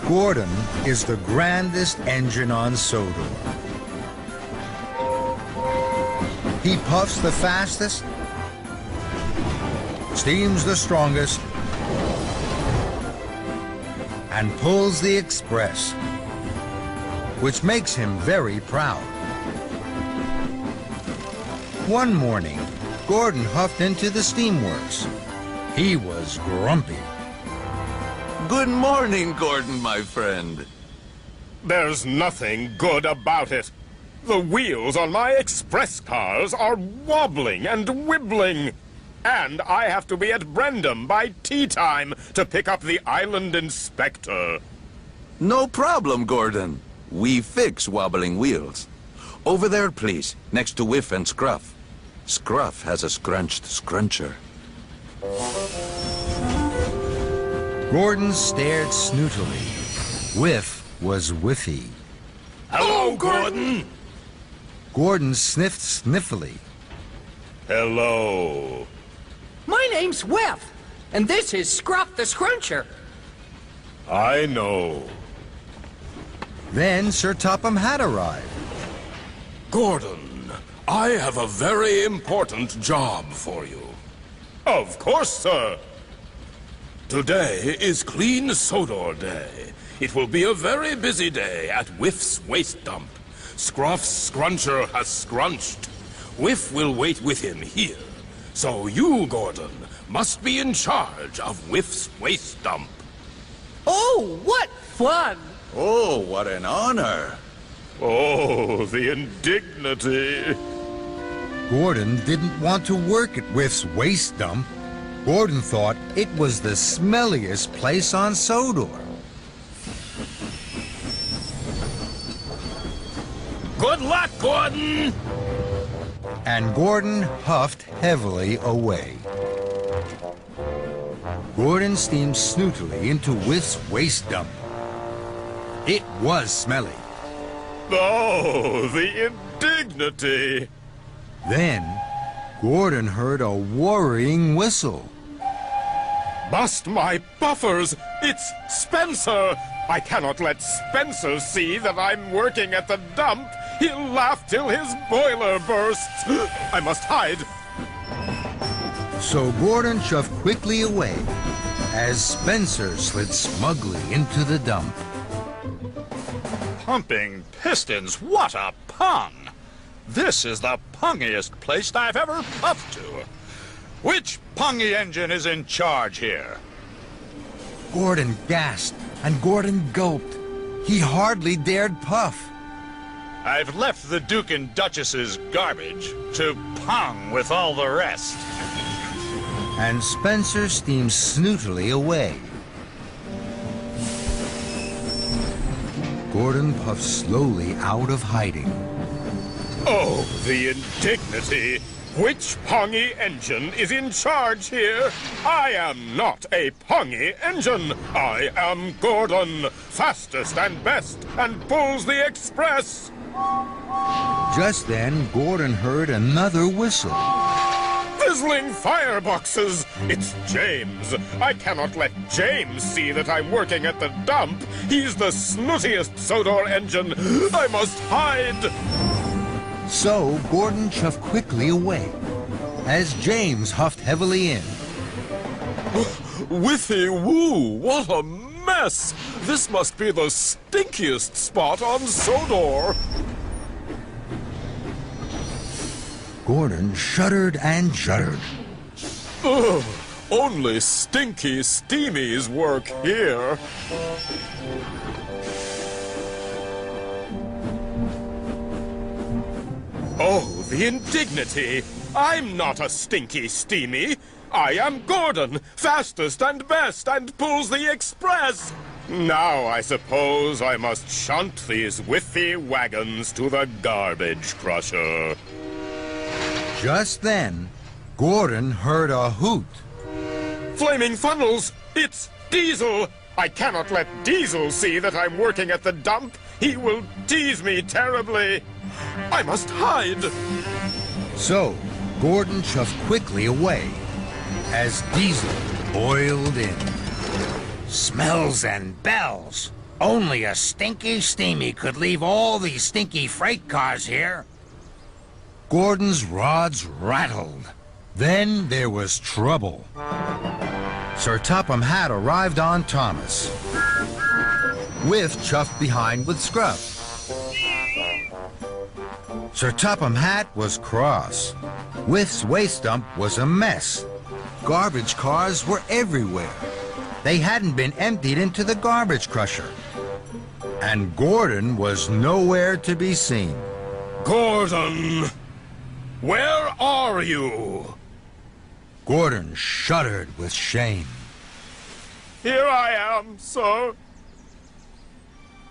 Gordon is the grandest engine on Sodor. He puffs the fastest, steams the strongest, and pulls the express, which makes him very proud. One morning, Gordon huffed into the steamworks. He was grumpy. Good morning, Gordon, my friend. There's nothing good about it. The wheels on my express cars are wobbling and wibbling. And I have to be at Brendam by tea time to pick up the island inspector. No problem, Gordon. We fix wobbling wheels. Over there, please, next to Whiff and Scruff. Scruff has a scrunched scruncher. Gordon stared snootily. Whiff was whiffy. Hello, Gordon! Gordon sniffed sniffily. Hello. My name's Whiff, and this is Scruff the Scruncher. I know. Then Sir Topham had arrived. Gordon, I have a very important job for you. Of course, sir. Today is Clean Sodor Day. It will be a very busy day at Whiff's waste dump. Scruff's scruncher has scrunched. Whiff will wait with him here. So you, Gordon, must be in charge of Whiff's waste dump. Oh, what fun! Oh, what an honor. Oh, the indignity. Gordon didn't want to work at Whiff's waste dump. Gordon thought it was the smelliest place on Sodor. Good luck, Gordon! And Gordon huffed heavily away. Gordon steamed snootily into Whiff's waste dump. It was smelly. Oh, the indignity. Then, Gordon heard a worrying whistle. Bust my buffers! It's Spencer! I cannot let Spencer see that I'm working at the dump. He'll laugh till his boiler bursts. I must hide. So Gordon shoved quickly away as Spencer slid smugly into the dump. Pumping pistons, what a pun! This is the pungiest place I've ever puffed to. Which pungy engine is in charge here? Gordon gasped and Gordon gulped. He hardly dared puff. I've left the Duke and Duchess's garbage to pung with all the rest. And Spencer steamed snootily away. Gordon puffed slowly out of hiding. Oh, the indignity! Which pungy engine is in charge here? I am not a pungy engine. I am Gordon, fastest and best, and pulls the express. Just then, Gordon heard another whistle. Fizzling fireboxes! It's James. I cannot let James see that I'm working at the dump. He's the snootiest Sodor engine. I must hide. So Gordon shoved quickly away as James huffed heavily in. Whiffy woo, what a mess! This must be the stinkiest spot on Sodor. Gordon shuddered and shuddered. Ugh, only stinky steamies work here. Oh, the indignity! I'm not a stinky steamy. I am Gordon, fastest and best, and pulls the express. Now I suppose I must shunt these whiffy wagons to the garbage crusher. Just then, Gordon heard a hoot. Flaming funnels! It's Diesel! I cannot let Diesel see that I'm working at the dump. He will tease me terribly. I must hide. So, Gordon shoved quickly away as Diesel boiled in. Smells and bells. Only a stinky steamy could leave all these stinky freight cars here. Gordon's rods rattled. Then there was trouble. Sir Topham Hatt arrived on Thomas. Whiff chuffed behind with Scruff. Sir Topham Hatt was cross. Whiff's waste dump was a mess. Garbage cars were everywhere. They hadn't been emptied into the garbage crusher. And Gordon was nowhere to be seen. Gordon! Where are you? Gordon shuddered with shame. Here I am, sir.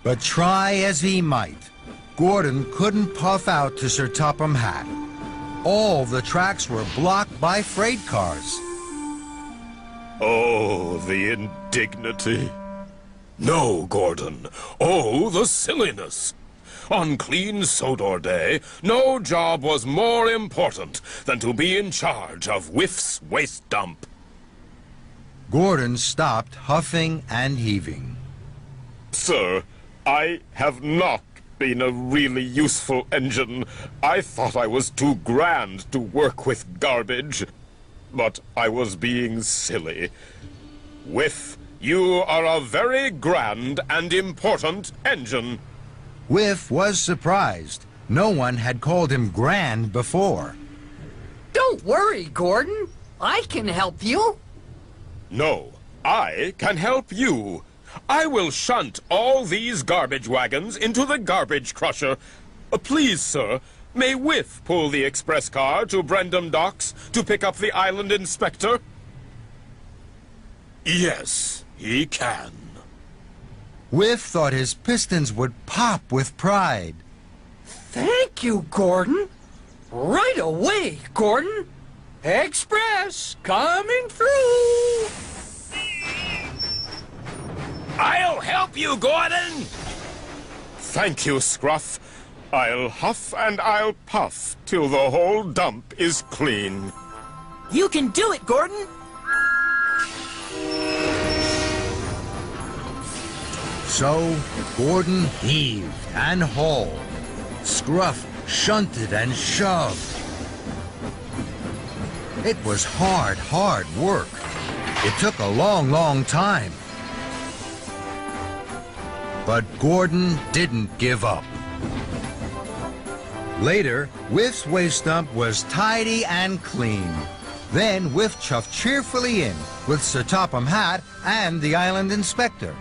But try as he might, Gordon couldn't puff out to Sir Topham Hatt. All the tracks were blocked by freight cars. Oh, the indignity. No, Gordon. Oh, the silliness. On clean Sodor Day, no job was more important than to be in charge of Whiff's waste dump. Gordon stopped huffing and heaving. Sir, I have not been a really useful engine. I thought I was too grand to work with garbage. But I was being silly. Whiff, you are a very grand and important engine. Whiff was surprised. No one had called him grand before. Don't worry, Gordon. I can help you. No, I can help you. I will shunt all these garbage wagons into the garbage crusher. Please, sir, may Whiff pull the express car to Brendam Docks to pick up the island inspector? Yes, he can. Whiff thought his pistons would pop with pride. Thank you, Gordon. Right away, Gordon. Express coming through. I'll help you, Gordon! Thank you, Scruff. I'll huff and I'll puff till the whole dump is clean. You can do it, Gordon! So, Gordon heaved and hauled. Scruff shunted and shoved. It was hard work. It took a long time. But Gordon didn't give up. Later, Whiff's waste dump was tidy and clean. Then Whiff chuffed cheerfully in with Sir Topham Hatt and the island inspector.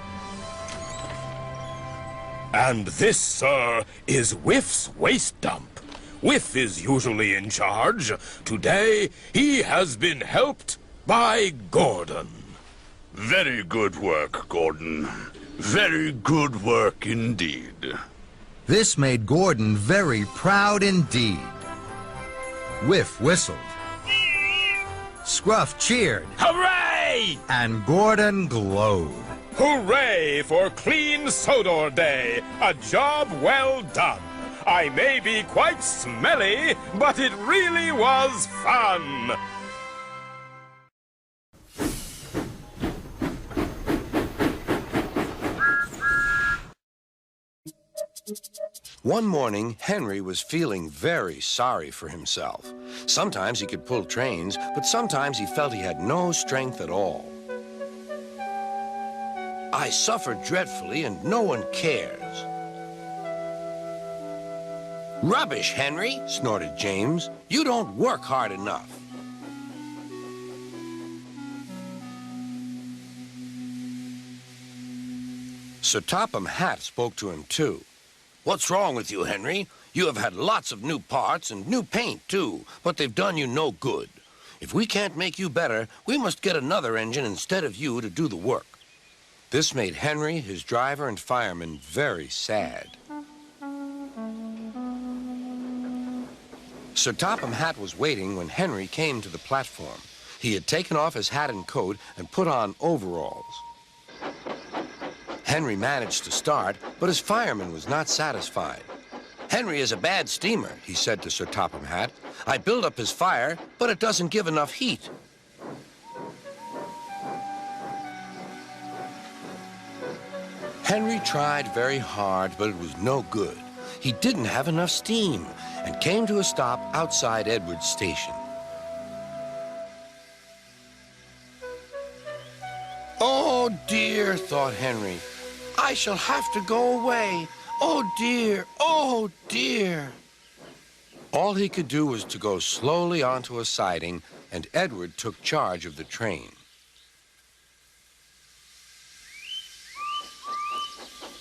And this, sir, is Whiff's waste dump. Whiff is usually in charge. Today, he has been helped by Gordon. Very good work, Gordon. Very good work indeed. This made Gordon very proud indeed. Whiff whistled. Scruff cheered. Hooray! And Gordon glowed. Hooray for Clean Sodor Day! A job well done. I may be quite smelly, but it really was fun. One morning, Henry was feeling very sorry for himself. Sometimes he could pull trains, but sometimes he felt he had no strength at all. I suffer dreadfully, and no one cares. Rubbish, Henry, snorted James. You don't work hard enough. Sir Topham Hatt spoke to him, too. What's wrong with you, Henry? You have had lots of new parts and new paint, too, but they've done you no good. If we can't make you better, we must get another engine instead of you to do the work. This made Henry, his driver, and fireman very sad. Sir Topham Hatt was waiting when Henry came to the platform. He had taken off his hat and coat and put on overalls. Henry managed to start, but his fireman was not satisfied. "Henry is a bad steamer," he said to Sir Topham Hatt. "I build up his fire, but it doesn't give enough heat." Henry tried very hard, but it was no good. He didn't have enough steam and came to a stop outside Edward's station. "Oh, dear," thought Henry. "I shall have to go away. Oh, dear. Oh, dear." All he could do was to go slowly onto a siding, and Edward took charge of the train.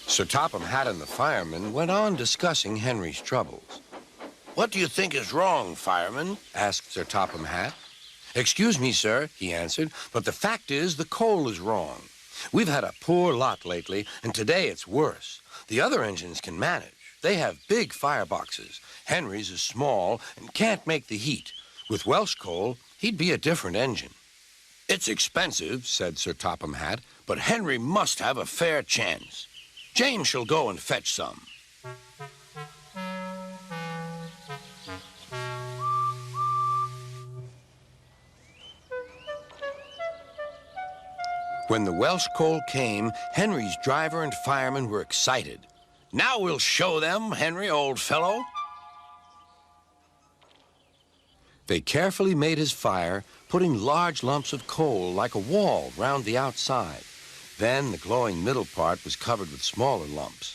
Sir Topham Hatt and the fireman went on discussing Henry's troubles. "What do you think is wrong, fireman?" asked Sir Topham Hatt. "Excuse me, sir," he answered, "but the fact is the coal is wrong. We've had a poor lot lately, and today it's worse. The other engines can manage. They have big fireboxes. Henry's is small and can't make the heat. With Welsh coal, he'd be a different engine." "It's expensive," said Sir Topham Hatt, "but Henry must have a fair chance. James shall go and fetch some." When the Welsh coal came, Henry's driver and fireman were excited. "Now we'll show them, Henry, old fellow." They carefully made his fire, putting large lumps of coal like a wall round the outside. Then the glowing middle part was covered with smaller lumps.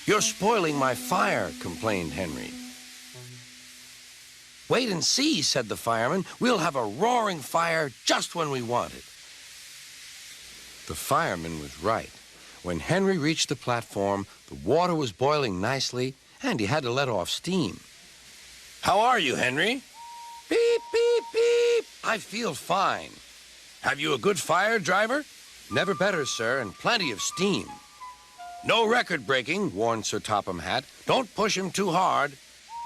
"You're spoiling my fire," complained Henry. "Wait and see," said the fireman. "We'll have a roaring fire just when we want it." The fireman was right. When Henry reached the platform, the water was boiling nicely, and he had to let off steam. "How are you, Henry?" "Beep, beep, beep. I feel fine." "Have you a good fire, driver?" "Never better, sir, and plenty of steam." "No record breaking," warned Sir Topham Hatt. "Don't push him too hard."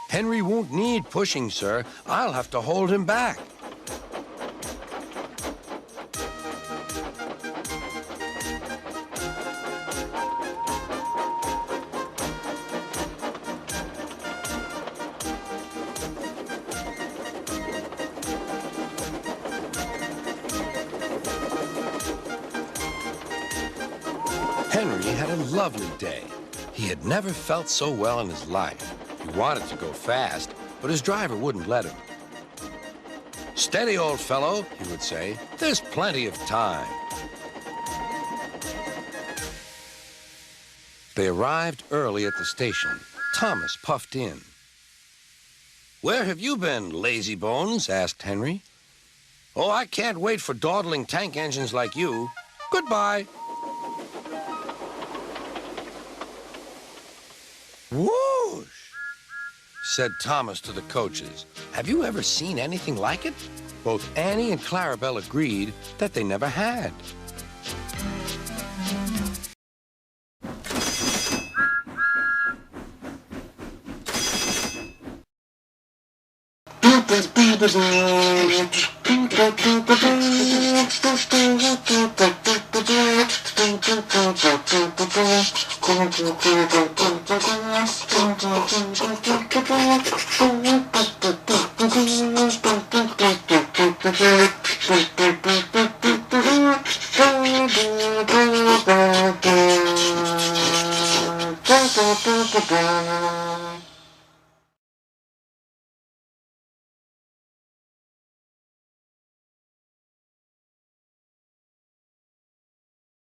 "Henry won't need pushing, sir. I'll have to hold him back." Henry had a lovely day. He had never felt so well in his life. He wanted to go fast, but his driver wouldn't let him. "Steady, old fellow," he would say. "There's plenty of time." They arrived early at the station. Thomas puffed in. "Where have you been, lazy bones?" asked Henry. "Oh, I can't wait for dawdling tank engines like you. Goodbye." "Whoosh!" said Thomas to the coaches. "Have you ever seen anything like it?" Both Annie and Clarabelle agreed that they never had.